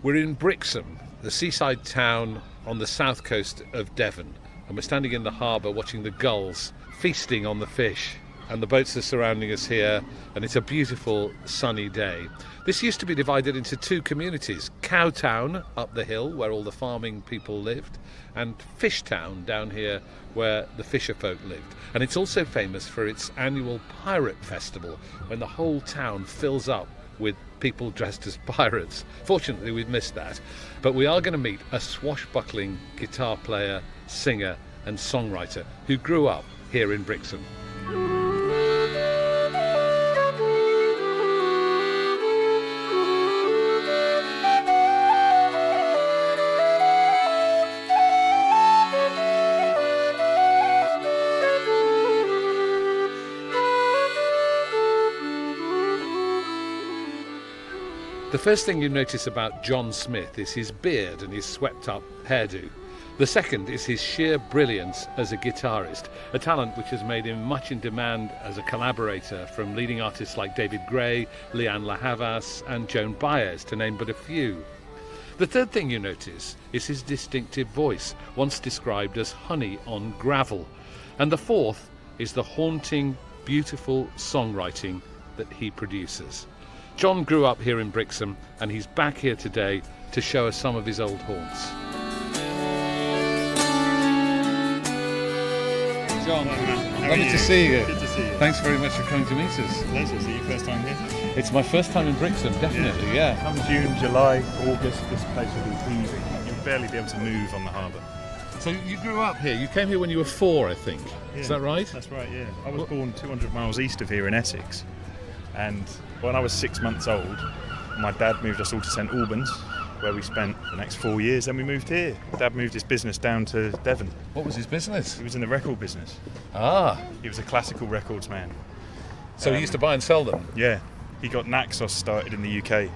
We're in Brixham, the seaside town on the south coast of Devon, and we're standing in the harbour watching the gulls feasting on the fish, and the boats are surrounding us here, and it's a beautiful sunny day. This used to be divided into two communities: Cowtown up the hill where all the farming people lived, and Fishtown down here where the fisher folk lived. And it's also famous for its annual pirate festival, when the whole town fills up with people dressed as pirates. Fortunately, we've missed that. But we are going to meet a swashbuckling guitar player, singer and songwriter who grew up here in Brixham. The first thing you notice about John Smith is his beard and his swept-up hairdo. The second is his sheer brilliance as a guitarist, a talent which has made him much in demand as a collaborator from leading artists like David Gray, Leanne La Havas and Joan Baez, to name but a few. The third thing you notice is his distinctive voice, once described as honey on gravel. And the fourth is the haunting, beautiful songwriting that he produces. John grew up here in Brixham, and he's back here today to show us some of his old haunts. John, lovely to see you. Good to see you. Thanks very much for coming to meet us. Pleasure. Is it your first time here? It's my first time in Brixham, definitely, yeah. Come June, July, August, this place will be heaving. You'll barely be able to move on the harbour. So you grew up here. You came here when you were 4, I think. Yeah, is that right? That's right, yeah. I was born 200 miles east of here in Essex. And when I was 6 months old, my dad moved us all to St Albans, where we spent the next 4 years. Then we moved here. Dad moved his business down to Devon. What was his business? He was in the record business. Ah. He was a classical records man. So he used to buy and sell them? Yeah. He got Naxos started in the UK.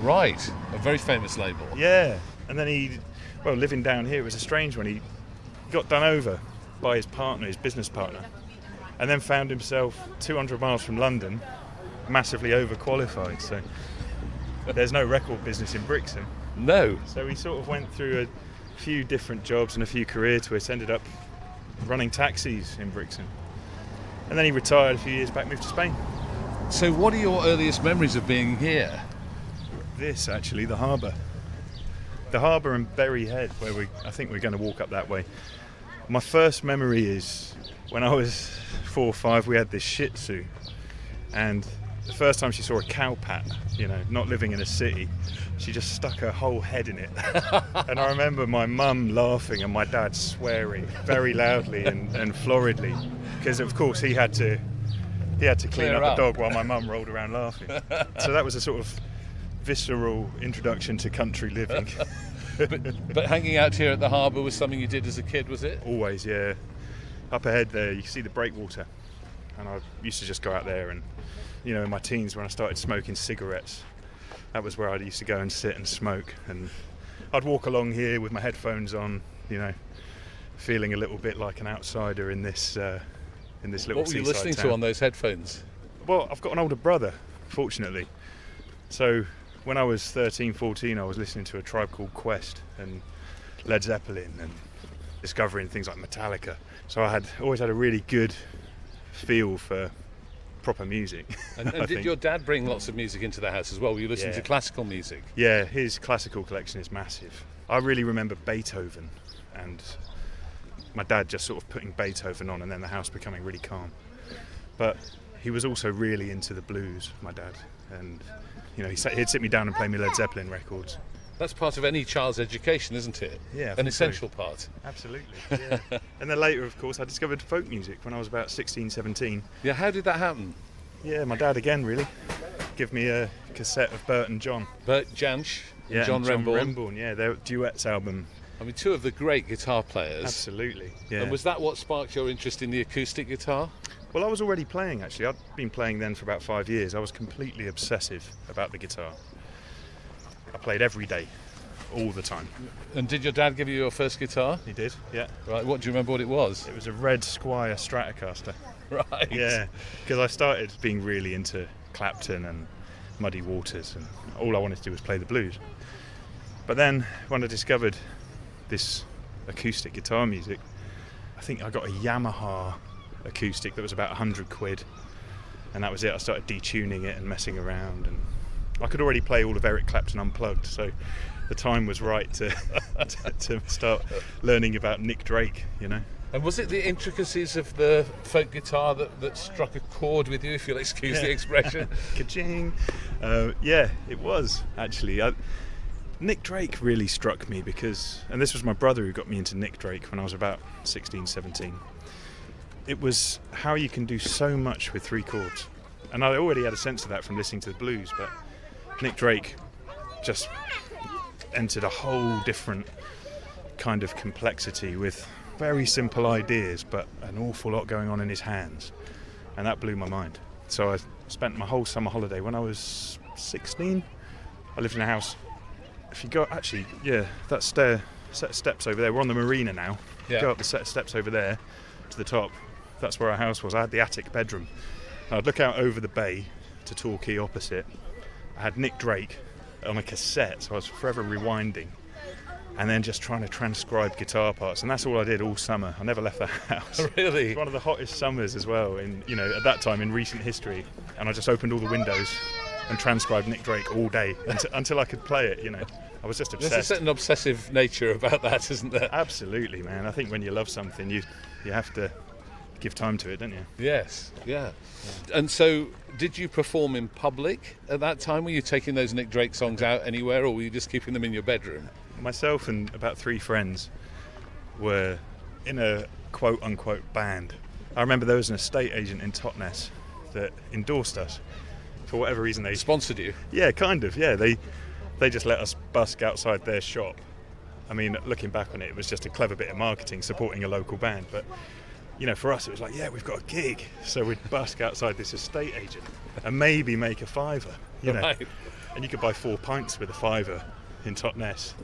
Right. A very famous label. Yeah. And then living down here was a strange one. He got done over by his partner, his business partner, and then found himself 200 miles from London, massively overqualified. So there's no record business in Brixham. No. So he sort of went through a few different jobs and a few career twists, ended up running taxis in Brixham. And then he retired a few years back, moved to Spain. So what are your earliest memories of being here? This, actually, the harbour. The harbour and Berry Head, where I think we're going to walk up that way. My first memory is when I was 4 or 5, we had this Shih Tzu. And the first time she saw a cowpat, not living in a city, she just stuck her whole head in it. And I remember my mum laughing and my dad swearing very loudly and floridly, because of course he had to clean up the dog while my mum rolled around laughing. So that was a sort of visceral introduction to country living. but hanging out here at the harbour was something you did as a kid, was it? Always, yeah. Up ahead there you can see the breakwater, and I used to just go out there, and in my teens when I started smoking cigarettes, that was where I used to go and sit and smoke, and I'd walk along here with my headphones on, feeling a little bit like an outsider in this little seaside town. What were you listening to on those headphones? Well, I've got an older brother, fortunately. So when I was 13, 14, I was listening to A Tribe Called Quest and Led Zeppelin and discovering things like Metallica. So I always had a really good feel for proper music. And did your dad bring lots of music into the house as well? Were you listening to classical music? Yeah, his classical collection is massive. I really remember Beethoven, and my dad just sort of putting Beethoven on and then the house becoming really calm. But he was also really into the blues, my dad, and he'd sit me down and play me Led Zeppelin records. That's part of any child's education, isn't it? Yeah. An essential part. Absolutely, yeah. And then later, of course, I discovered folk music when I was about 16, 17. Yeah, how did that happen? Yeah, my dad again, really. Give me a cassette of Bert and John. Bert Jansch and John Renbourn. Yeah, their duets album. I mean, two of the great guitar players. Absolutely, yeah. And was that what sparked your interest in the acoustic guitar? Well, I was already playing, actually. I'd been playing then for about 5 years. I was completely obsessive about the guitar. I played every day, all the time. And did your dad give you your first guitar? He did, yeah. Right, what do you remember what it was? It was a red Squire Stratocaster. Right. Yeah, because I started being really into Clapton and Muddy Waters, and all I wanted to do was play the blues. But then when I discovered this acoustic guitar music, I think I got a Yamaha acoustic that was about 100 quid, and that was it. I started detuning it and messing around, and I could already play all of Eric Clapton unplugged, so the time was right to to start learning about Nick Drake, you know. And was it the intricacies of the folk guitar that struck a chord with you, if you'll excuse the expression? Ka-ching. Yeah, it was, actually. Nick Drake really struck me because, and this was my brother who got me into Nick Drake when I was about 16, 17. It was how you can do so much with 3 chords. And I already had a sense of that from listening to the blues, but Nick Drake just entered a whole different kind of complexity with very simple ideas, but an awful lot going on in his hands. And that blew my mind. So I spent my whole summer holiday when I was 16. I lived in a house. If you go, actually, yeah, that set of steps over there, we're on the marina now. Yeah. Go up the set of steps over there to the top. That's where our house was. I had the attic bedroom. I'd look out over the bay to Torquay opposite. I had Nick Drake on a cassette, so I was forever rewinding and then just trying to transcribe guitar parts, and that's all I did all summer. I never left the house. Really? It's one of the hottest summers as well, at that time in recent history, and I just opened all the windows and transcribed Nick Drake all day until I could play it, I was just obsessed. There's a certain obsessive nature about that, isn't there? Absolutely, man. I think when you love something, you have to give time to it, don't you? Yes, yeah. And so, did you perform in public at that time? Were you taking those Nick Drake songs out anywhere, or were you just keeping them in your bedroom? Myself and about 3 friends were in a quote-unquote band. I remember there was an estate agent in Totnes that endorsed us. For whatever reason, they Sponsored you? Yeah, kind of, yeah. They just let us busk outside their shop. I mean, looking back on it, it was just a clever bit of marketing, supporting a local band. But, for us, it was like, yeah, we've got a gig. So we'd busk outside this estate agent and maybe make a £5, Right. And you could buy 4 pints with a £5 in Totnes.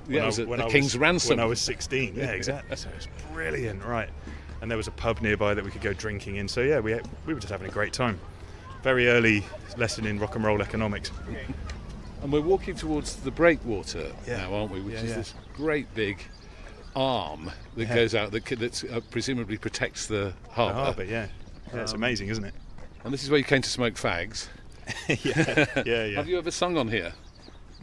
Yeah, it was the King's ransom. When I was 16, yeah, exactly. So it was brilliant, right. And there was a pub nearby that we could go drinking in. So, yeah, we were just having a great time. Very early lesson in rock and roll economics. And we're walking towards the breakwater now, aren't we? Which is this great big arm that goes out that presumably protects the harbour. The harbour, yeah. It's amazing, isn't it? And this is where you came to smoke fags. yeah. Have you ever sung on here?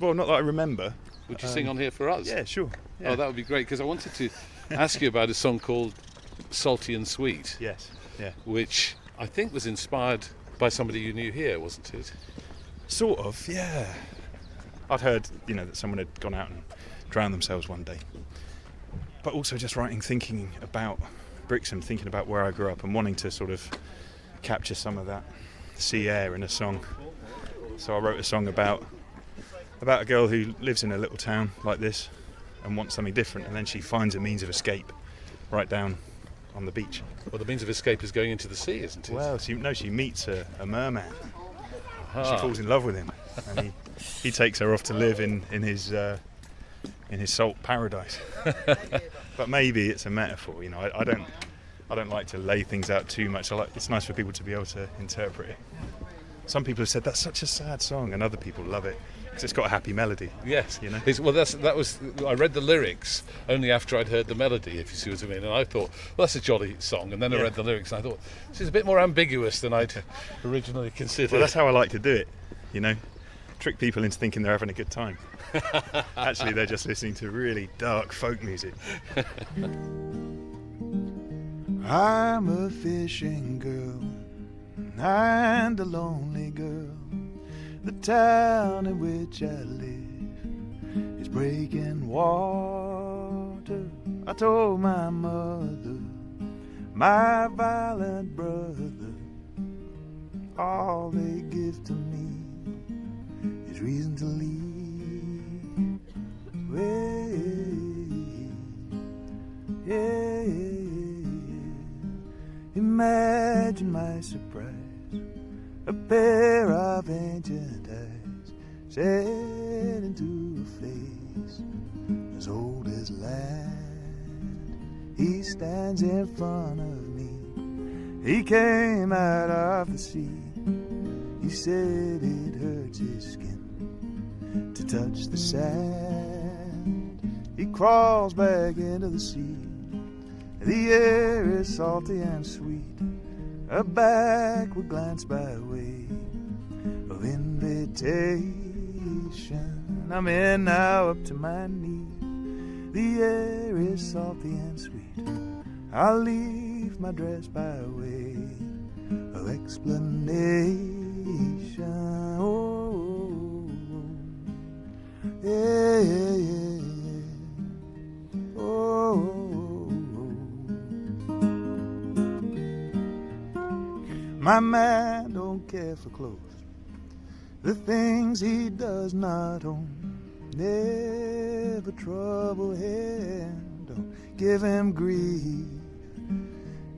Well, not that I remember. Would you sing on here for us? Yeah, sure. Yeah. Oh, that would be great, because I wanted to ask you about a song called Salty and Sweet. Yes, yeah. Which I think was inspired by somebody you knew here, wasn't it? Sort of, yeah. I'd heard, that someone had gone out and drowned themselves one day. But also just thinking about Brixham, thinking about where I grew up and wanting to sort of capture some of that sea air in a song. So I wrote a song about a girl who lives in a little town like this and wants something different, and then she finds a means of escape right down on the beach. Well, the means of escape is going into the sea, isn't it? Well, she meets a merman. She falls in love with him, and he takes her off to live in his salt paradise. But maybe it's a metaphor, I don't like to lay things out too much. It's nice for people to be able to interpret it. Some people have said that's such a sad song, and other people love it because it's got a happy melody. Yes, I read the lyrics only after I'd heard the melody, if you see what I mean, and I thought, well, that's a jolly song, and then I read the lyrics and I thought, this is a bit more ambiguous than I'd originally considered. Well, that's how I like to do it, trick people into thinking they're having a good time. Actually, they're just listening to really dark folk music. I'm a fishing girl and a lonely girl. The town in which I live is breaking water. I told my mother, my violent brother, all they give to me is reason to leave. Yeah. Imagine my surprise, a pair of ancient eyes set into a face as old as land. He stands in front of me, he came out of the sea. He said it hurts his skin to touch the sand. he crawls back into the sea. The air is salty and sweet, a backward glance by way of invitation. I'm in now up to my knees. The air is salty and sweet. I'll leave my dress by way of explanation. Oh, yeah, yeah, yeah. Oh. My man don't care for clothes, the things he does not own. Never trouble him, don't give him grief.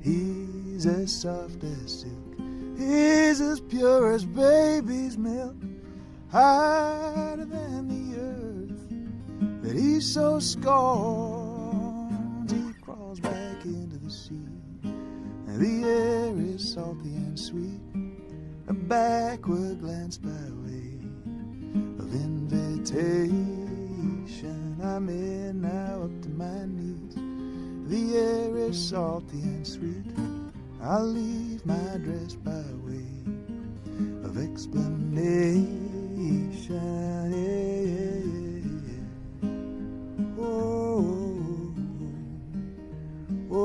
He's as soft as silk, he's as pure as baby's milk, higher than the earth that he so scorns. He crawls back into the sea. The air is salty and sweet, a backward glance by way of invitation. I'm in now up to my knees. The air is salty and sweet. I'll leave my dress by way of explanation. Yeah, yeah, yeah. Oh, oh, oh.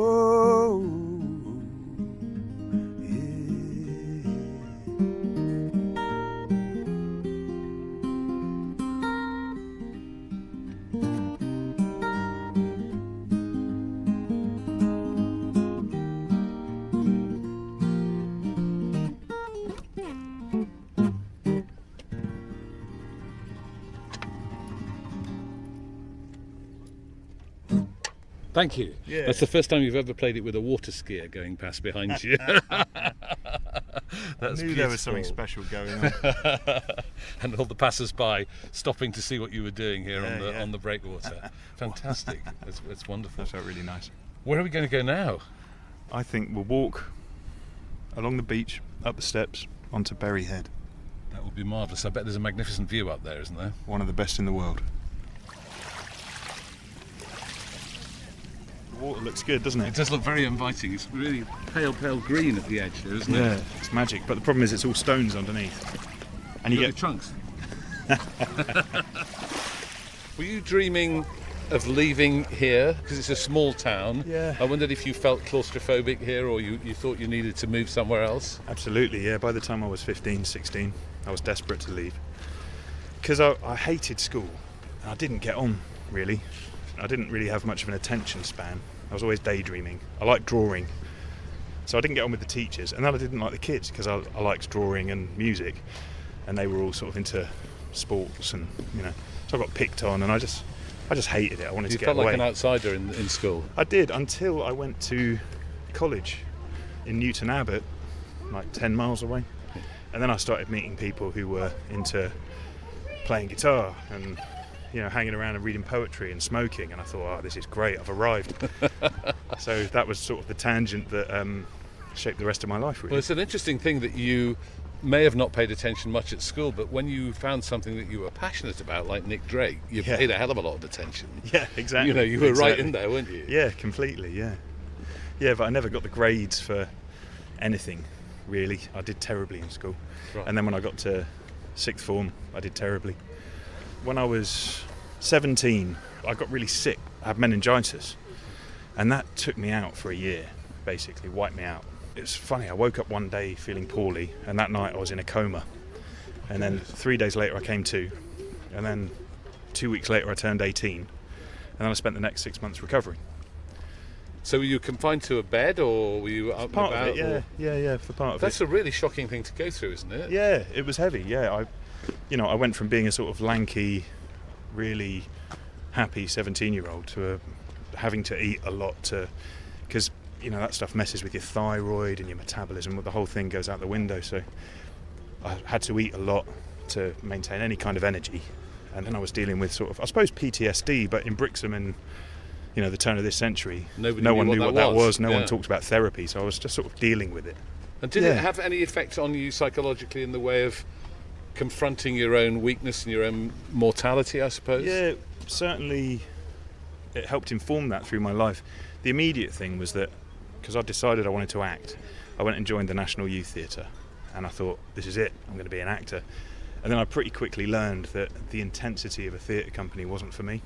Thank you. Yeah. That's the first time you've ever played it with a water skier going past behind you. That's I knew there was something special going on. And all the passers-by stopping to see what you were doing here Yeah, on the breakwater. Fantastic. It's wonderful. That felt really nice. Where are we going to go now? I think we'll walk along the beach, up the steps, onto Berry Head. That would be marvellous. I bet there's a magnificent view up there, isn't there? One of the best in the world. The water looks good, doesn't It it? does look very inviting. It's really pale green at the edge here, isn't it? Yeah, it's magic. But the problem is it's all stones underneath. And you Look get at trunks. Were you dreaming of leaving here? Because it's a small town. Yeah. I wondered if you felt claustrophobic here or you thought you needed to move somewhere else. Absolutely, yeah. By the time I was 15, 16, I was desperate to leave. Because I hated school. And I didn't get on, really. I didn't really have much of an attention span. I was always daydreaming. I liked drawing. So I didn't get on with the teachers. And then I didn't like the kids because I liked drawing and music. And they were all sort of into sports and, So I got picked on and I just hated it. I wanted to get away. You felt like an outsider in school. I did, until I went to college in Newton Abbot, like 10 miles away. And then I started meeting people who were into playing guitar and hanging around and reading poetry and smoking, and I thought, this is great, I've arrived. So that was sort of the tangent that shaped the rest of my life, really. Well, it's an interesting thing that you may have not paid attention much at school, but when you found something that you were passionate about, like Nick Drake, you paid a hell of a lot of attention. Yeah, exactly. You were right in there, weren't you? Yeah, completely, yeah. Yeah, but I never got the grades for anything, really. I did terribly in school. Right. And then when I got to sixth form, I did terribly. When I was 17, I got really sick. I had meningitis. And that took me out for a year, basically, wiped me out. It was funny, I woke up one day feeling poorly, and that night I was in a coma. And then 3 days later I came to, and then 2 weeks later I turned 18, and then I spent the next 6 months recovering. So were you confined to a bed, or were you up and Part about? of it, yeah, for part of That's it. a really shocking thing to go through, isn't it? Yeah, it was heavy, yeah. I went from being a sort of lanky, really happy 17-year-old to having to eat a lot because that stuff messes with your thyroid and your metabolism. The whole thing goes out the window. So I had to eat a lot to maintain any kind of energy. And then I was dealing with sort of, I suppose, PTSD, but in Brixham in the turn of this century, no one knew what that was. No one talked about therapy. So I was just sort of dealing with it. And did it have any effect on you psychologically in the way of confronting your own weakness and your own mortality, I suppose? Yeah, certainly it helped inform that through my life. The immediate thing was that, because I decided I wanted to act, I went and joined the National Youth Theatre, and I thought, this is it, I'm going to be an actor. And then I pretty quickly learned that the intensity of a theatre company wasn't for me.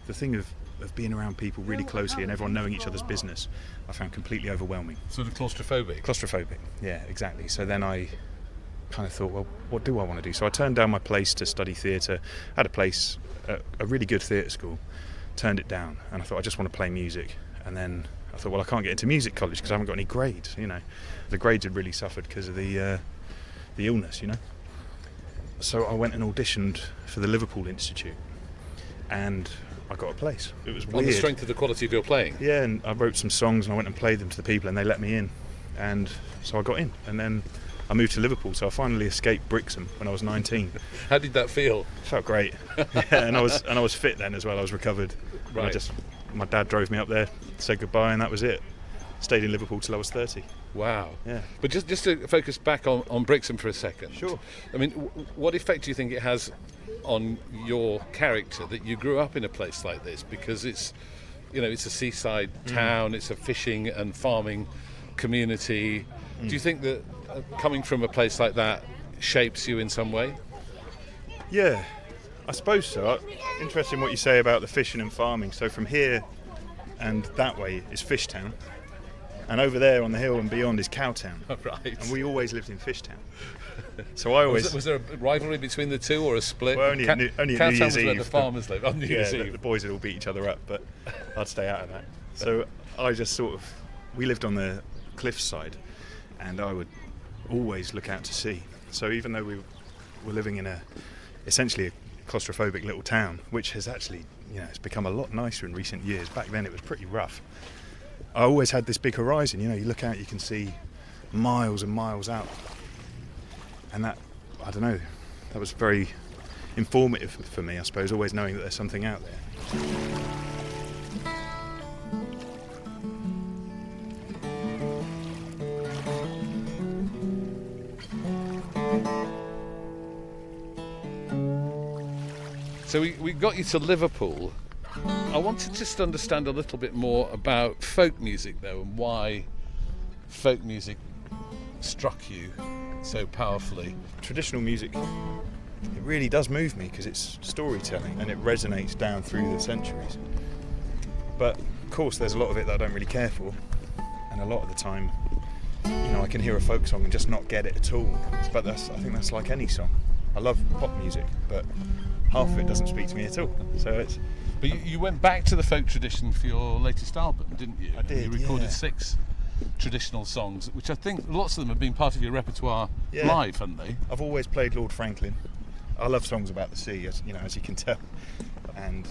The thing of being around people really closely and everyone knowing each other's business, I found completely overwhelming. Sort of claustrophobic? Claustrophobic, yeah, exactly. So then I kind of thought, well, what do I want to do? So I turned down my place to study theatre. I had a place at a really good theatre school, turned it down, and I thought, I just want to play music. And then I thought, well, I can't get into music college because I haven't got any grades, you know. The grades had really suffered because of the illness, you know. So I went and auditioned for the Liverpool Institute, and I got a place. It was weird. On the strength of the quality of your playing? Yeah, and I wrote some songs and I went and played them to the people and they let me in. And so I got in. And then I moved to Liverpool, so I finally escaped Brixham when I was 19. How did that feel? It felt great. Yeah, and I was fit then as well. I was recovered. Right. My dad drove me up there, said goodbye, and that was it. Stayed in Liverpool till I was 30. Wow. Yeah. But just to focus back on Brixham for a second. Sure. I mean, what effect do you think it has on your character that you grew up in a place like this? Because it's, you know, it's a seaside town, it's a fishing and farming community. Do you think that coming from a place like that shapes you in some way? Yeah, I suppose so. Interesting what you say about the fishing and farming. So from here and that way is Fishtown, and over there on the hill and beyond is Cowtown. Right. And we always lived in Fishtown. So I always... Was there a rivalry between the two or a split? Well, only at New Cowtown Year's was where Eve. the farmers lived. On New Year's Yeah, Eve. the boys would all beat each other up, but I'd stay out of that. So I just sort of... We lived on the cliffside, and I would always look out to sea. So even though we were living in essentially a claustrophobic little town, which has actually, you know, it's become a lot nicer in recent years. Back then it was pretty rough. I always had this big horizon, you know, you look out, you can see miles and miles out. And that, I don't know, that was very informative for me, I suppose, always knowing that there's something out there. So we got you to Liverpool. I want to just understand a little bit more about folk music, though, and why folk music struck you so powerfully. Traditional music, it really does move me because it's storytelling and it resonates down through the centuries. But of course there's a lot of it that I don't really care for, and a lot of the time, you know, I can hear a folk song and just not get it at all. But I think that's like any song. I love pop music, but half of it doesn't speak to me at all. So it's... But you went back to the folk tradition for your latest album, didn't you? I did. You recorded yeah. 6 traditional songs, which I think lots of them have been part of your repertoire live, haven't they? I've always played Lord Franklin. I love songs about the sea, as you can tell. And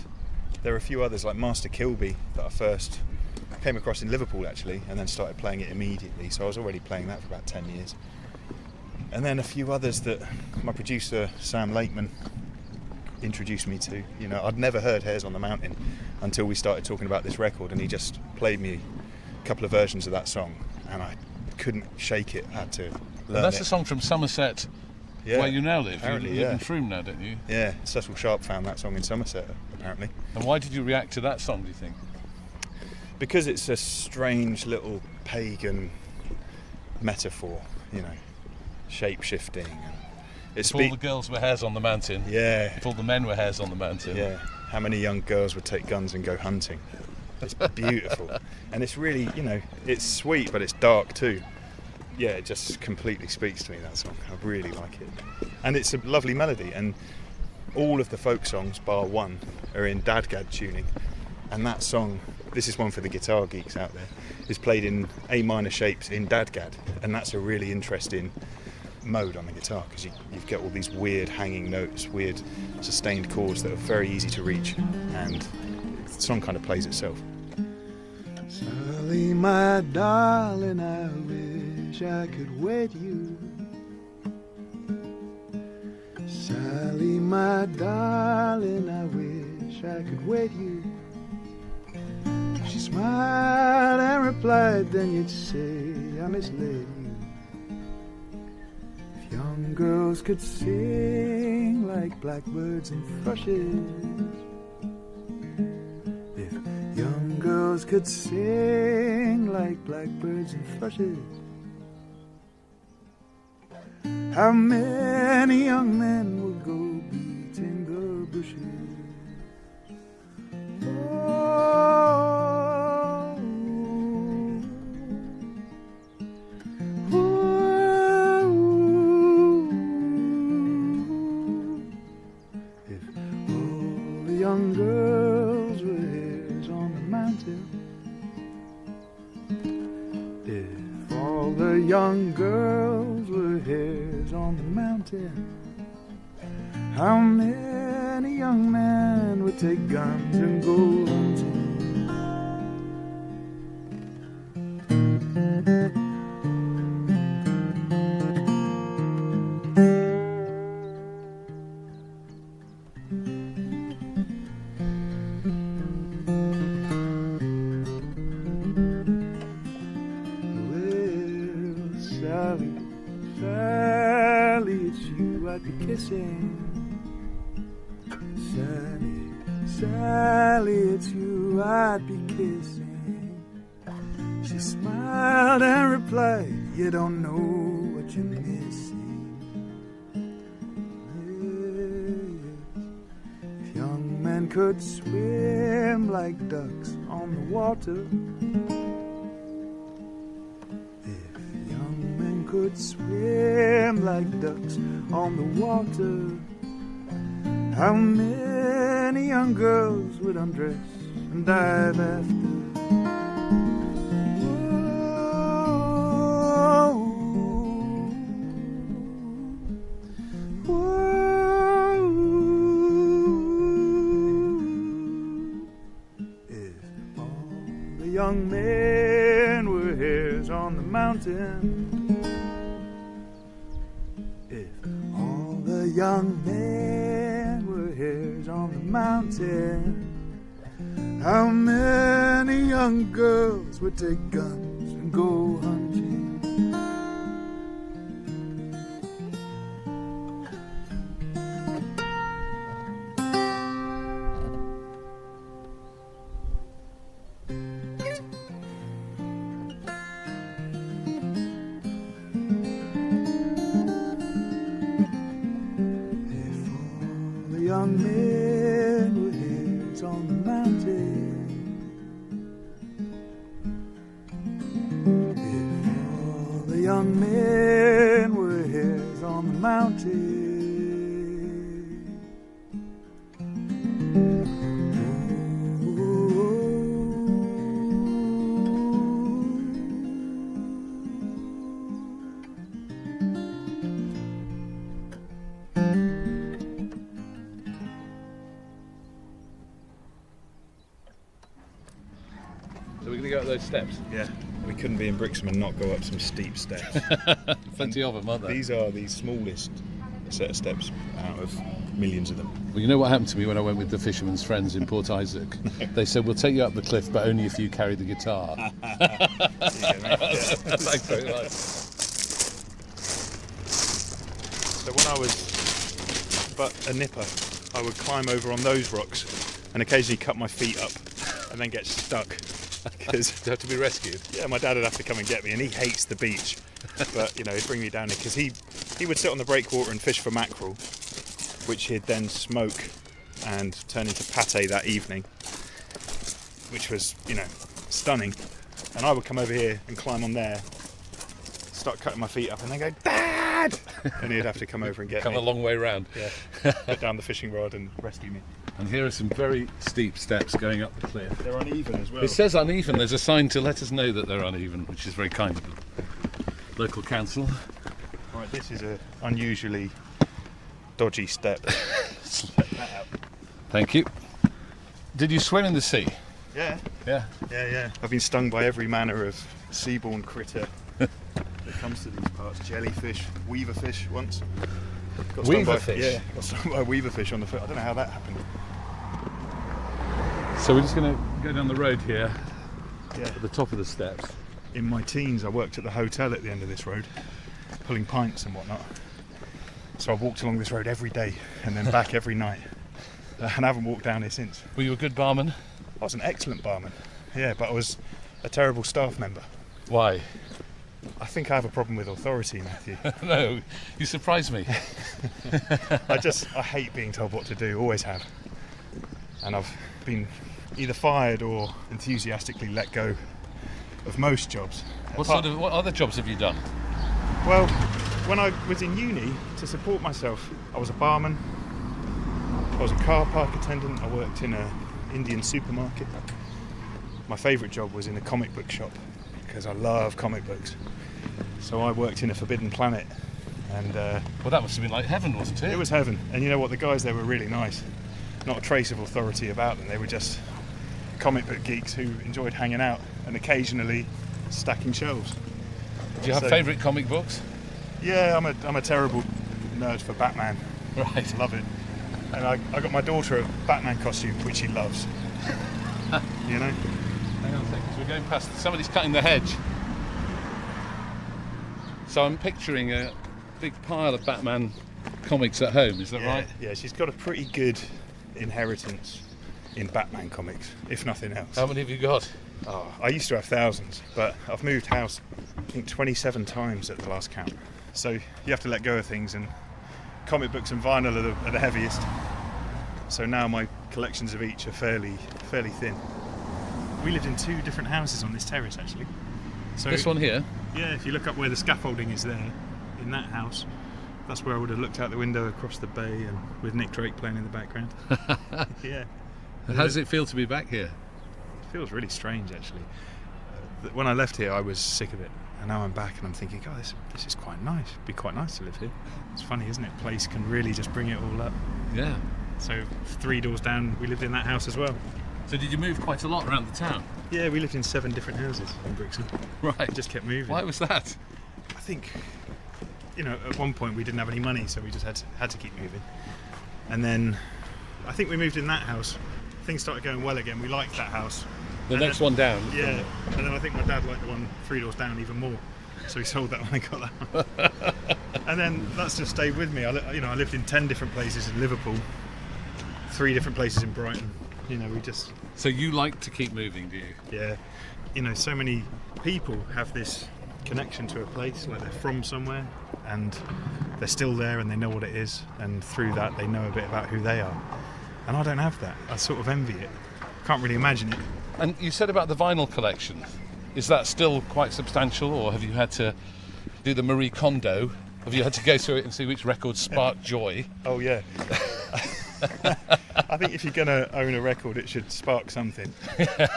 there are a few others like Master Kilby that I first came across in Liverpool actually, and then started playing it immediately. So I was already playing that for about 10 years. And then a few others that my producer Sam Lakeman introduced me to. You know, I'd never heard Hares on the Mountain until we started talking about this record, and he just played me a couple of versions of that song, and I couldn't shake it. I had to learn That's it. a song from Somerset, where you now live. Apparently, you live in Frome now, don't you? Yeah, Cecil Sharp found that song in Somerset, apparently. And why did you react to that song, do you think? Because it's a strange little pagan metaphor, you know, shape-shifting. If all the girls were hares on the mountain, yeah. If all the men were hares on the mountain, Yeah. How many young girls would take guns and go hunting? It's beautiful. And it's really, you know, it's sweet, but it's dark too. Yeah, it just completely speaks to me, that song. I really like it. And it's a lovely melody, and all of the folk songs, bar one, are in dadgad tuning. And that song, this is one for the guitar geeks out there, is played in A minor shapes in dadgad. And that's a really interesting mode on the guitar, because you get all these weird hanging notes, weird sustained chords that are very easy to reach, and the song kind of plays itself. Sally, my darling, I wish I could wed you. Sally, my darling, I wish I could wed you. She smiled and replied, then you'd say I misled you. Young girls could sing like blackbirds and thrushes, girls could sing like blackbirds and thrushes, how many young men would go beating the bushes? If all the young girls were hares on the mountain, if all the young girls were hares on the mountain, how many young men would take guns and go hunting? Well, Sally, Sally, it's you I'd be kissing. Sally, Sally, it's you I'd be kissing. She smiled and replied, you don't know what you're missing. If young men could swim like ducks on the water, if young men could swim like ducks on the water, how many young girls would undress and dive after? Whoa, whoa. If all the young men were hares on the mountain, if all the young men were hares on the mountain, how many young girls would take guns and go hunting? Young men with hares on the mountain, if all the young men were hares on the mountain, So we're going to go up those steps. Yeah, we couldn't be in Brixham and not go up some steep steps. Plenty of them, aren't there? These are the smallest set of steps out of millions of them. Well, you know what happened to me when I went with the Fisherman's Friends in Port Isaac? They said, we'll take you up the cliff, but only if you carry the guitar. Thanks very much. So when I was but a nipper, I would climb over on those rocks and occasionally cut my feet up and then get stuck. Because to have to be rescued. yeah, my dad would have to come and get me, and he hates the beach. But you know, he'd bring me down there because he would sit on the breakwater and fish for mackerel, which he'd then smoke and turn into pate that evening, which was, you know, stunning. And I would come over here and climb on there, start cutting my feet up, and then go, Dad! And he'd have to come over and get Come me. a long way round. Yeah, put down the fishing rod and rescue me. And here are some very steep steps going up the cliff. They're uneven as well. It says uneven. There's a sign to let us know that they're uneven, which is very kind of the local council. Right, this is a unusually dodgy step. Check that out. Thank you. Did you swim in the sea? Yeah, Yeah. yeah. I've been stung by every manner of seaborne critter that comes to these parts. Jellyfish, weaverfish once. Got stung by- Weaverfish? Yeah, got stung by a weaverfish on the foot. I don't know how that happened. So we're just going to go down the road here Yeah. at the top of the steps. In my teens, I worked at the hotel at the end of this road, pulling pints and whatnot. So I've walked along this road every day and then back every night. And I haven't walked down here since. Were you a good barman? I was an excellent barman. Yeah, but I was a terrible staff member. Why? I think I have a problem with authority, Matthew. No, you surprise me. I hate being told what to do, always have. And I've been either fired or enthusiastically let go of most jobs. What other jobs have you done? Well, when I was in uni, to support myself, I was a barman, I was a car park attendant, I worked in an Indian supermarket. My favourite job was in a comic book shop, because I love comic books. So I worked in a Forbidden Planet, and Well, that must have been like heaven, wasn't it? it was heaven. And you know what, the guys there were really nice. Not a trace of authority about them. They were just comic book geeks who enjoyed hanging out and occasionally stacking shelves. Do you have favourite comic books? Yeah, I'm a terrible nerd for Batman. Right. Love it. And I got my daughter a Batman costume, which she loves. You know? Hang on a second, we're going past, somebody's cutting the hedge. So I'm picturing a big pile of Batman comics at home, is that right? Yeah, she's got a pretty good inheritance in Batman comics, if nothing else. How many have you got? Oh, I used to have thousands, but I've moved house, I think 27 times at the last count. So you have to let go of things, and comic books and vinyl are the heaviest. So now my collections of each are fairly thin. We lived in two different houses on this terrace, actually. So This one here? yeah, if you look up where the scaffolding is there, in that house, that's where I would have looked out the window across the bay and with Nick Drake playing in the background. Yeah. How does it feel to be back here? It feels really strange, actually. When I left here, I was sick of it. And now I'm back and I'm thinking, God, this is quite nice. It'd be quite nice to live here. It's funny, isn't it? Place can really just bring it all up. Yeah. So 3 doors down, we lived in that house as well. So did you move quite a lot around the town? Yeah, we lived in 7 different houses in Brixham. Right. Just kept moving. Why was that? I think, at one point we didn't have any money, so we just had to keep moving. And then I think we moved in that house. Things started going well again. We liked that house. The next one down? Yeah. And then I think my dad liked the one 3 doors down even more. So he sold that when I got that one. And then that's just stayed with me. I lived in 10 different places in Liverpool, 3 different places in Brighton. We just... So you like to keep moving, do you? Yeah. So many people have this connection to a place, like they're from somewhere and they're still there and they know what it is, and through that they know a bit about who they are. And I don't have that. I sort of envy it. Can't really imagine it. And you said about the vinyl collection. Is that still quite substantial, or have you had to do the Marie Kondo? Have you had to go through it and see which records spark joy? Oh, yeah. I think if you're going to own a record, it should spark something.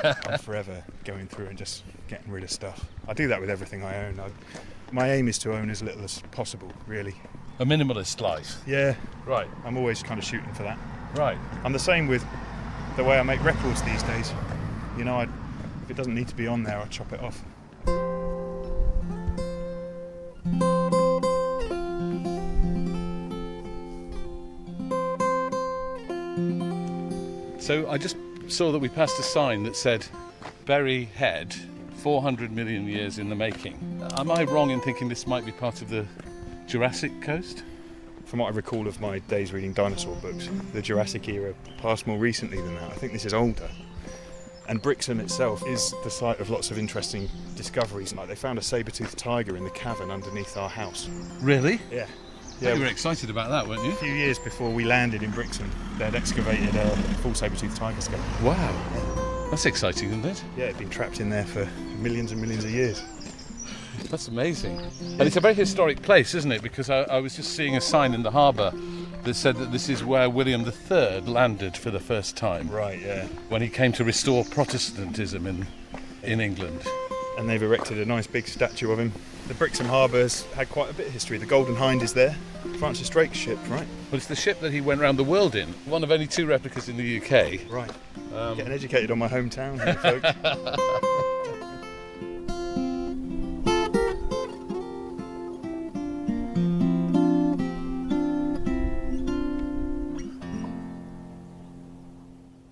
I'm forever going through and just getting rid of stuff. I do that with everything I own. My aim is to own as little as possible, really. A minimalist life? Yeah. Right. I'm always kind of shooting for that. Right. I'm the same with the way I make records these days. If it doesn't need to be on there, I chop it off. So I just saw that we passed a sign that said Bury Head, 400 million years in the making. Am I wrong in thinking this might be part of the Jurassic Coast? From what I recall of my days reading dinosaur books, the Jurassic era passed more recently than that. I think this is older. And Brixham itself is the site of lots of interesting discoveries. Like they found a saber-toothed tiger in the cavern underneath our house. Really? Yeah. You were excited about that, weren't you? A few years before we landed in Brixham, they'd excavated a full saber-toothed tiger skull. Wow. That's exciting, isn't it? Yeah, it'd been trapped in there for millions and millions of years. That's amazing. And it's a very historic place, isn't it? Because I was just seeing a sign in the harbour that said that this is where William III landed for the first time. Right, yeah. When he came to restore Protestantism in England. And they've erected a nice big statue of him. The Brixham Harbour's had quite a bit of history. The Golden Hind is there. Francis Drake's ship, right? Well, it's the ship that he went around the world in. One of only 2 replicas in the UK. Right. Getting educated on my hometown here, folks.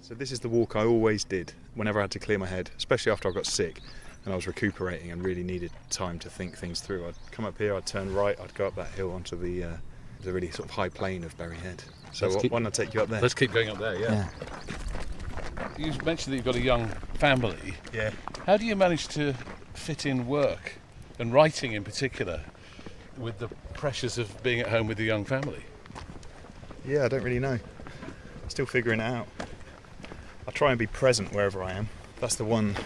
So this is the walk I always did whenever I had to clear my head, especially after I got sick and I was recuperating and really needed time to think things through. I'd come up here, I'd turn right, I'd go up that hill onto the really sort of high plain of Bury Head. So why don't I take you up there? Let's keep going up there, yeah. You mentioned that you've got a young family. Yeah. How do you manage to fit in work, and writing in particular, with the pressures of being at home with a young family? Yeah, I don't really know. Still figuring it out. I try and be present wherever I am. That's the one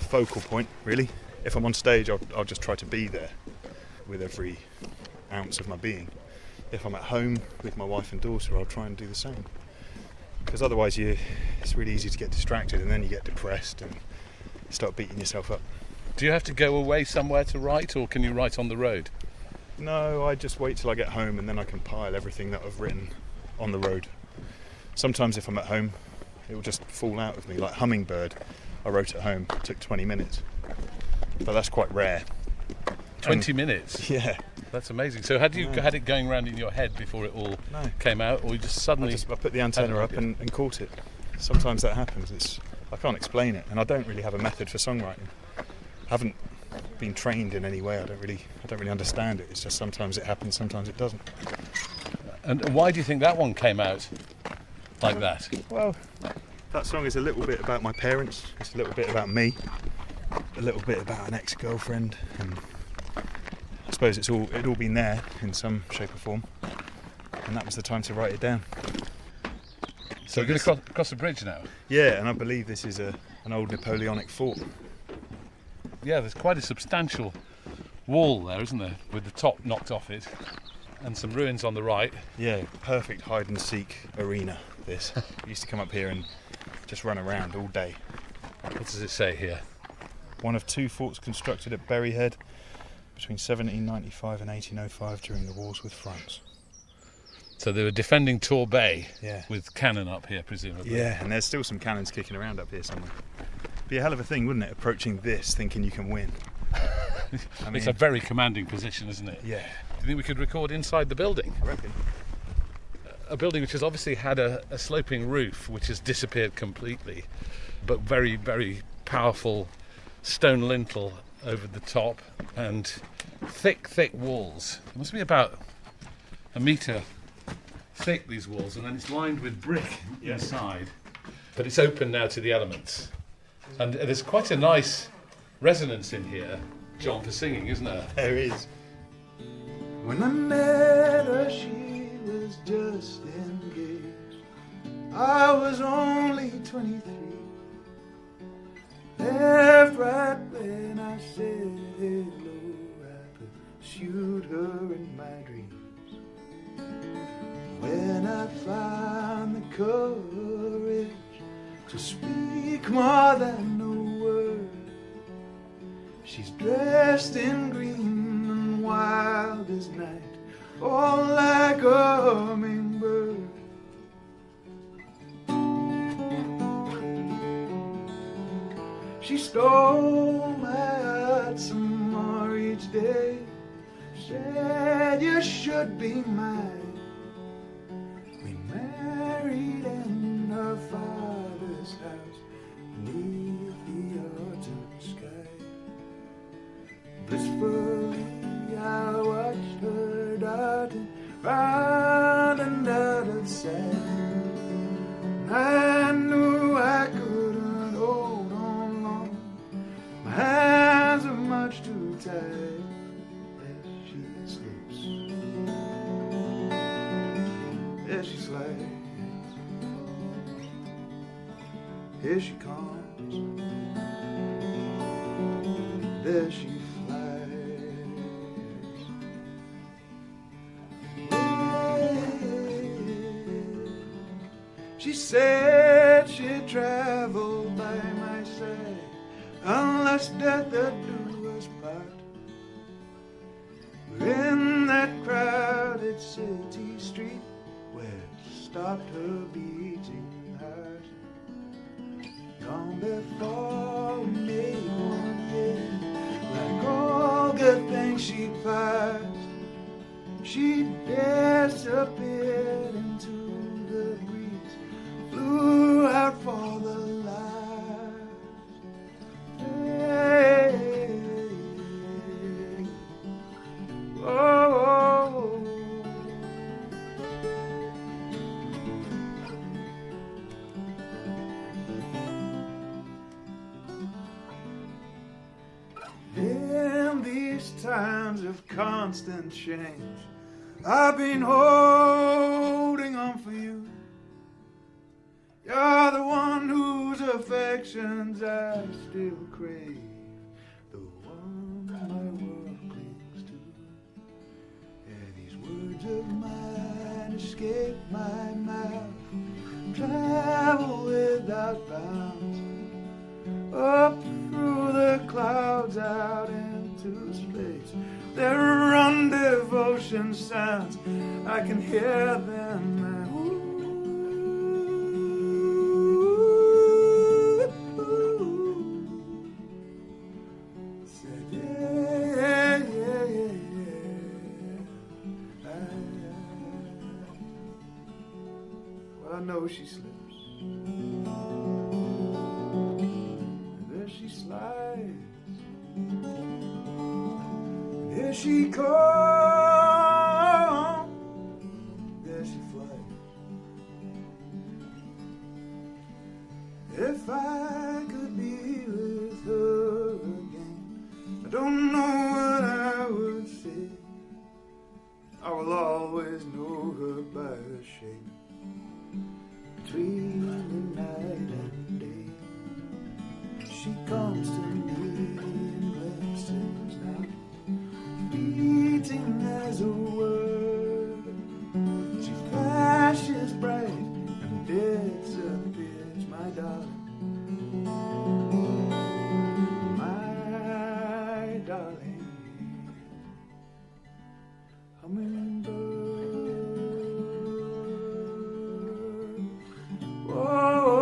focal point, really. If I'm on stage, I'll just try to be there with every ounce of my being. If I'm at home with my wife and daughter, I'll try and do the same. Because otherwise it's really easy to get distracted, and then you get depressed and start beating yourself up. Do you have to go away somewhere to write, or can you write on the road? No, I just wait till I get home, and then I compile everything that I've written on the road. Sometimes if I'm at home, it will just fall out of me. Like Hummingbird, I wrote at home, it took 20 minutes. But that's quite rare. 20 minutes? Yeah. That's amazing. So had you had it going around in your head before it all came out, or you just suddenly... I put the antenna up and caught it. Sometimes that happens. I can't explain it, and I don't really have a method for songwriting. I haven't been trained in any way. I don't really understand it. It's just sometimes it happens, sometimes it doesn't. And why do you think that one came out like that? Well, that song is a little bit about my parents. It's a little bit about me. A little bit about an ex-girlfriend, and I suppose it'd all been there in some shape or form, and that was the time to write it down. So we're going to cross the bridge now? Yeah, and I believe this is an old Napoleonic fort. Yeah, there's quite a substantial wall there, isn't there, with the top knocked off it, and some ruins on the right. Yeah, perfect hide and seek arena, this. We used to come up here and just run around all day. What does it say here? One of two forts constructed at Berryhead between 1795 and 1805 during the wars with France. So they were defending Tor Bay, Yeah. with cannon up here, presumably. Yeah, and there's still some cannons kicking around up here somewhere. Be a hell of a thing, wouldn't it, approaching this thinking you can win? I mean, It's a very commanding position, isn't it? yeah, Do you think we could record inside the building? I reckon. A building which has obviously had a sloping roof, which has disappeared completely, but very, very powerful stone lintel over the top, and thick walls. It must be about a metre thick, these walls, and then it's lined with brick inside. But it's open now to the elements. And there's quite a nice resonance in here, John, for singing, isn't there? There is. When I met her, she was just engaged. I was only 23. Left right when I said hello. I pursued her in my dreams. When I found the courage to speak more than a word, she's dressed in green and wild as night, all like a hummingbird. She stole my heart some more each day, said you should be mine. We married in her father's house beneath the autumn sky. Blissfully I watched her darting round and out of sight. I knew I couldn't hold on long. My hands are much too tight. As she sleeps, as she slides, here she comes, there she She said she'd travel by my side unless death had do us part. We're in that crowded city street where stopped her beating heart. Long before we made one year, like all good things she'd passed, she disappeared into the breeze, flew out for the light. Hey, oh, times of constant change. I've been holding on for you. You're the one whose affections I still crave, the one my world clings to. Yeah, these words of mine escape my mouth, travel without bounds, up through the clouds, out into space. They run devotion sounds, I can hear them now. Said, yeah, yeah, yeah, yeah. Well, I know she slips, and there she slides. There she comes, there she flies. If I could be with her again, I don't know what I would say. I will always know her by her shape, between the night and day. She comes to me in glimpses now, fleeting as a word. She flashes bright and disappears, my darling, my darling. Hummingbird, whoa.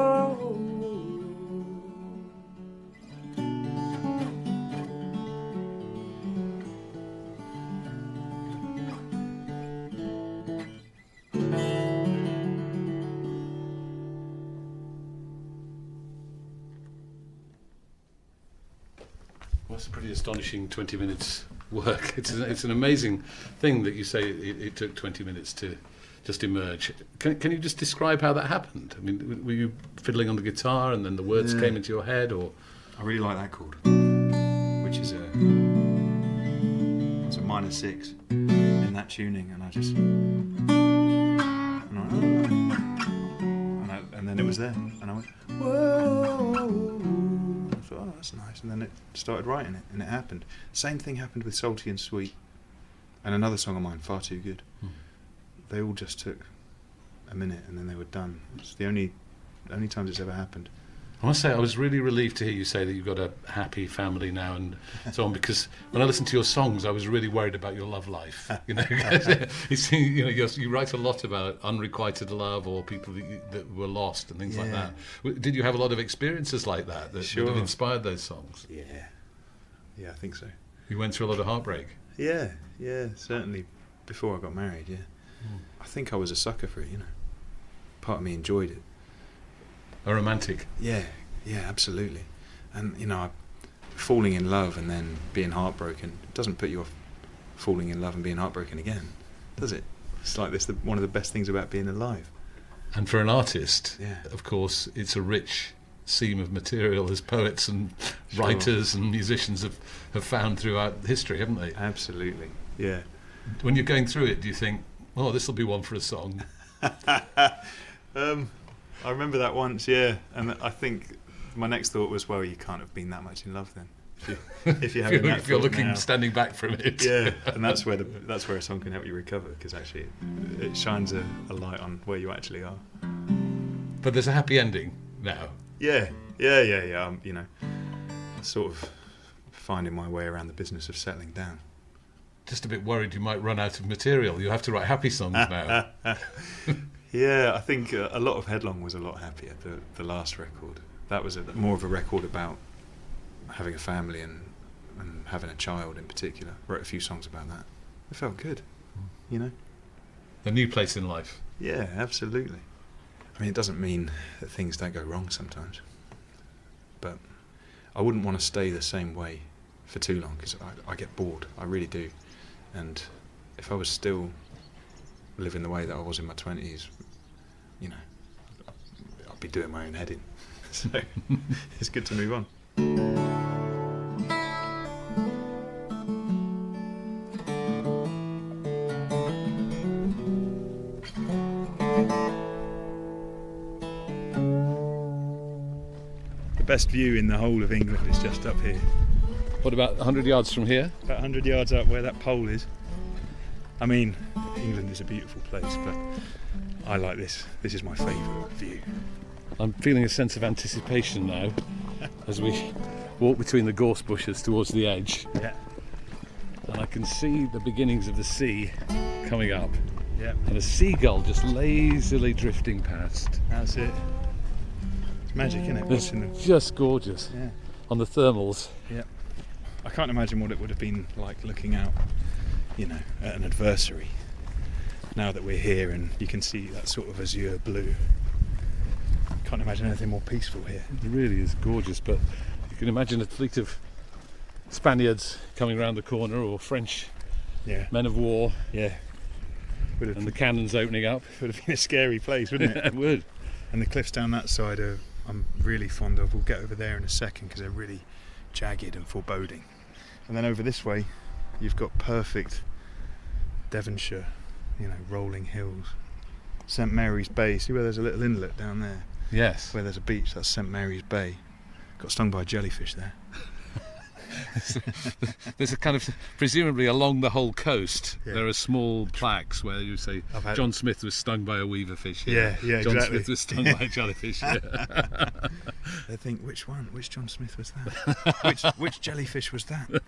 Well, that's a pretty astonishing 20 minutes work. It's an amazing thing that you say it took 20 minutes to just emerge. Can you just describe how that happened? I mean, were you fiddling on the guitar and then the words came into your head, or? I really like that chord, which is it's a minor 6 in that tuning, and I just and then it was there, and I went, whoa. I thought, oh, that's nice, and then it started writing it, and it happened. Same thing happened with Salty and Sweet, and another song of mine, Far Too Good. They all just took a minute, and then they were done. It's the only times it's ever happened. I must say, I was really relieved to hear you say that you've got a happy family now and so on, because when I listened to your songs, I was really worried about your love life. You know, you write a lot about unrequited love or people that were lost and things like that. Did you have a lot of experiences like that that have inspired those songs? Yeah, I think so. You went through a lot of heartbreak? Yeah, certainly before I got married, I think I was a sucker for it, you know. Part of me enjoyed it. A romantic? Yeah, absolutely. And, you know, falling in love and then being heartbroken doesn't put you off falling in love and being heartbroken again, does it? It's like this, one of the best things about being alive. And for an artist, of course, it's a rich seam of material as poets and writers and musicians have found throughout history, haven't they? Absolutely, yeah. When you're going through it, do you think, oh, this will be one for a song? I remember that once, and I think my next thought was, well, you can't have been that much in love then, if you're having that. If you're looking, standing back from it. Yeah, and that's where a song can help you recover, because actually it shines a light on where you actually are. But there's a happy ending now. Yeah. You know, sort of finding my way around the business of settling down. Just a bit worried you might run out of material. You have to write happy songs now. Yeah, I think a lot of Headlong was a lot happier, the last record. That was more of a record about having a family and having a child in particular. Wrote a few songs about that. It felt good, you know. A new place in life. Yeah, absolutely. I mean, it doesn't mean that things don't go wrong sometimes, but I wouldn't want to stay the same way for too long, because I get bored, I really do. And if I was still living the way that I was in my 20s, you know, I'd be doing my own head in. So it's good to move on. Best view in the whole of England is just up here. What about 100 yards from here? About 100 yards up where that pole is. I mean, England is a beautiful place, but I like this. This is my favourite view. I'm feeling a sense of anticipation now as we walk between the gorse bushes towards the edge. Yeah. And I can see the beginnings of the sea coming up. Yeah. And a seagull just lazily drifting past. That's it. It's magic, isn't it? It's Watching them. just gorgeous. Yeah. On the thermals. Yeah. I can't imagine what it would have been like looking out, you know, at an adversary. Now that we're here and you can see that sort of azure blue. Can't imagine anything more peaceful here. It really is gorgeous, but you can imagine a fleet of Spaniards coming around the corner, or French Yeah. men of war, Yeah. and the cannons opening up. Would have been a scary place, wouldn't it? It would. And the cliffs down that side I'm really fond of. We'll get over there in a second because they're really jagged and foreboding. And then over this way, you've got perfect Devonshire, you know, rolling hills. St Mary's Bay. See where there's a little inlet down there? Yes. Where there's a beach, that's St Mary's Bay. Got stung by a jellyfish there. There's a kind of, presumably along the whole coast, Yeah. there are small plaques where you say I've had- John Smith was stung by a weaverfish here. Yeah, John exactly. Smith was stung by a jellyfish here. They think, which one? Which John Smith was that? which jellyfish was that?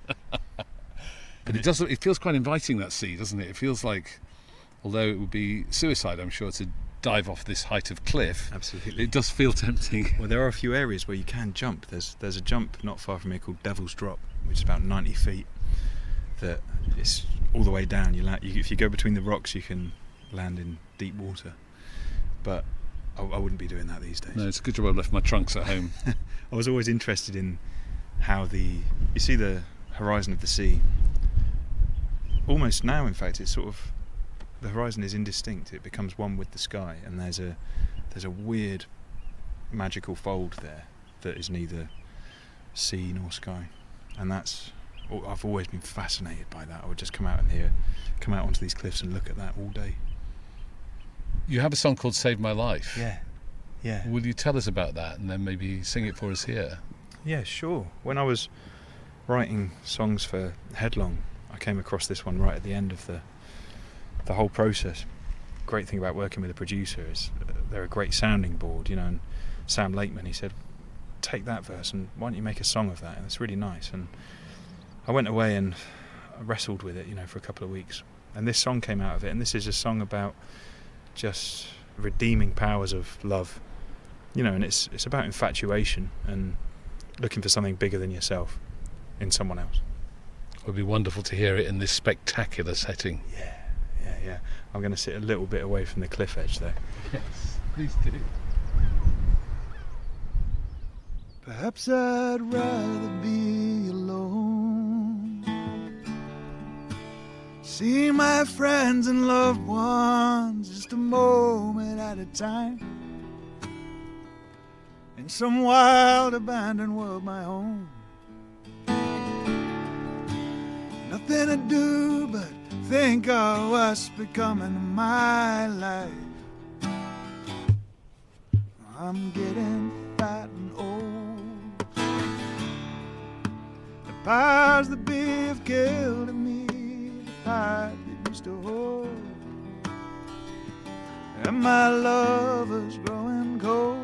But it feels quite inviting, that sea, doesn't it? It feels like, although it would be suicide, I'm sure, to dive off this height of cliff, Absolutely. it does feel tempting. Well, there are a few areas where you can jump. There's a jump not far from here called Devil's Drop, which is about 90 feet. That it's all the way down. If you go between the rocks, you can land in deep water. But I wouldn't be doing that these days. No, it's a good job I left my trunks at home. I was always interested in how you see the horizon of the sea. Almost now, in fact, it's sort of, the horizon is indistinct. It becomes one with the sky, and there's a weird magical fold there that is neither sea nor sky, and I've always been fascinated by that. I would just come out onto these cliffs and look at that all day. You have a song called Save My Life. Yeah. Will you tell us about that and then maybe sing it for us here? Yeah, sure. When I was writing songs for Headlong, I came across this one right at the end of the whole process. Great thing about working with a producer is they're a great sounding board, you know. And Sam Lakeman, he said, take that verse and why don't you make a song of that? And it's really nice. And I went away and I wrestled with it, you know, for a couple of weeks. And this song came out of it. And this is a song about just redeeming powers of love, you know. And it's about infatuation and looking for something bigger than yourself in someone else. It would be wonderful to hear it in this spectacular setting. Yeah. I'm going to sit a little bit away from the cliff edge though. Yes, please do. Perhaps I'd rather be alone, see my friends and loved ones just a moment at a time, in some wild abandoned world my own. Nothing to do but think of what's becoming my life. I'm getting fat and old. The powers that be have killed in me, the pipe that used to hold, and my lover's growing cold.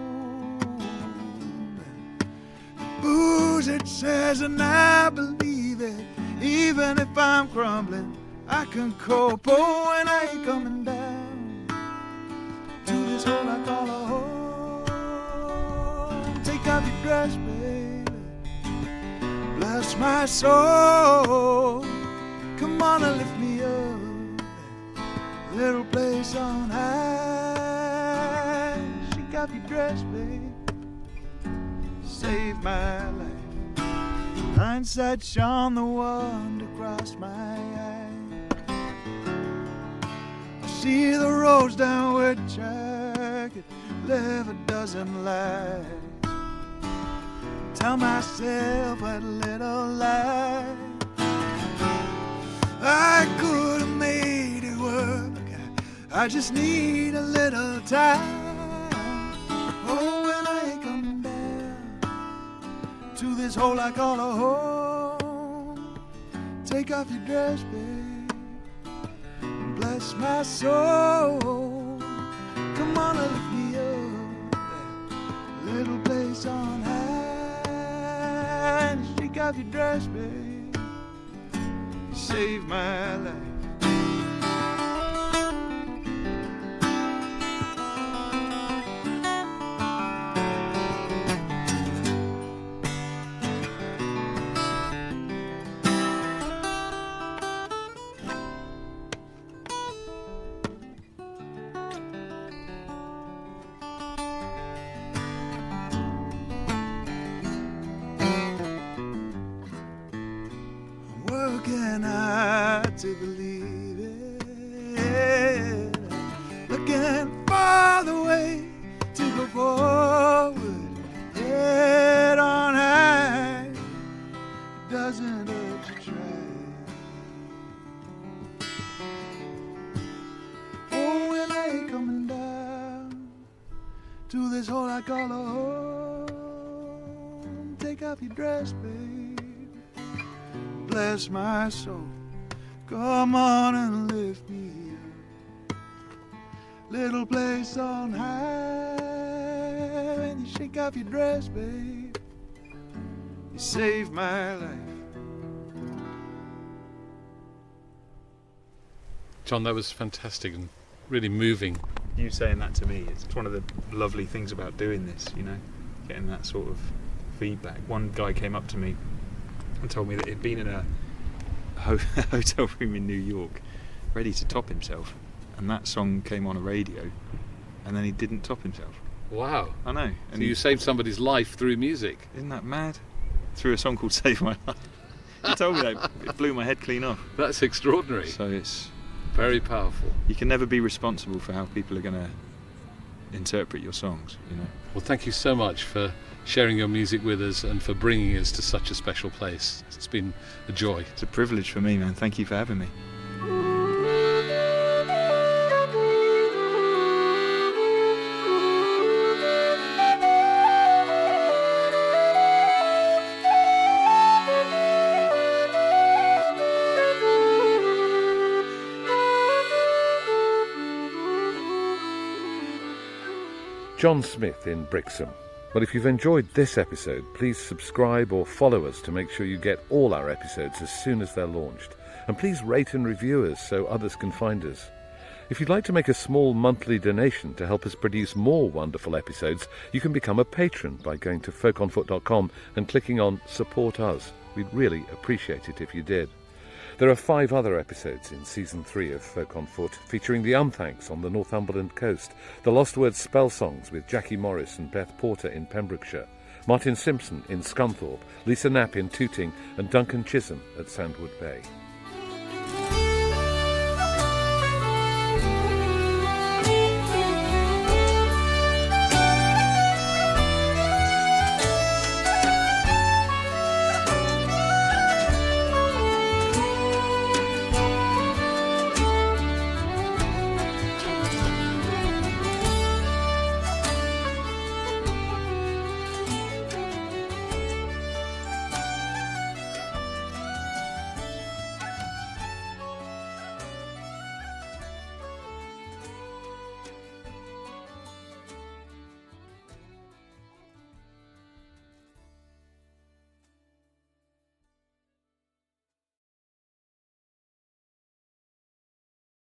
The booze, it says, and I believe it. Even if I'm crumbling, I can cope. Oh, when I ain't coming down to this hole I call a home. Take off your dress, baby, bless my soul. Come on and lift me up, that little place on high. Shake off your dress, baby, save my life. Hindsight shone the wonder across my eye. I see the roads down which I could live a dozen lives. Tell myself what little lie I could have made it work. I just need a little time. Oh, when I ain't coming down this hole I call a home. Take off your dress, babe, bless my soul. Come on and lift me up, that little place on high. And shake off your dress, babe, you saved my life. Working hard to believe it, looking for the way to go forward, head on high. It doesn't hurt to try. Oh, when I ain't coming down to this hole I call a home. Take off your dress, babe, bless my soul. Come on and lift me up, little place on high. And you shake off your dress, babe, you saved my life. John, that was fantastic and really moving. You saying that to me, it's one of the lovely things about doing this, you know, getting that sort of feedback. One guy came up to me and told me that he'd been in a hotel room in New York ready to top himself, and that song came on a radio and then he didn't top himself. Wow. I know. So you saved somebody's life through music. Isn't that mad? Through a song called Save My Life. He told me that. It blew my head clean off. That's extraordinary. So it's Very powerful. You can never be responsible for how people are going to interpret your songs, you know. Well, thank you so much for sharing your music with us and for bringing us to such a special place. It's been a joy. It's a privilege for me, man. Thank you for having me. John Smith in Brixham. Well, if you've enjoyed this episode, please subscribe or follow us to make sure you get all our episodes as soon as they're launched. And please rate and review us so others can find us. If you'd like to make a small monthly donation to help us produce more wonderful episodes, you can become a patron by going to folkonfoot.com and clicking on Support Us. We'd really appreciate it if you did. There are 5 other episodes in Season 3 of Folk on Foot, featuring the Unthanks on the Northumberland coast, the Lost Words Spell Songs with Jackie Morris and Beth Porter in Pembrokeshire, Martin Simpson in Scunthorpe, Lisa Knapp in Tooting, and Duncan Chisholm at Sandwood Bay.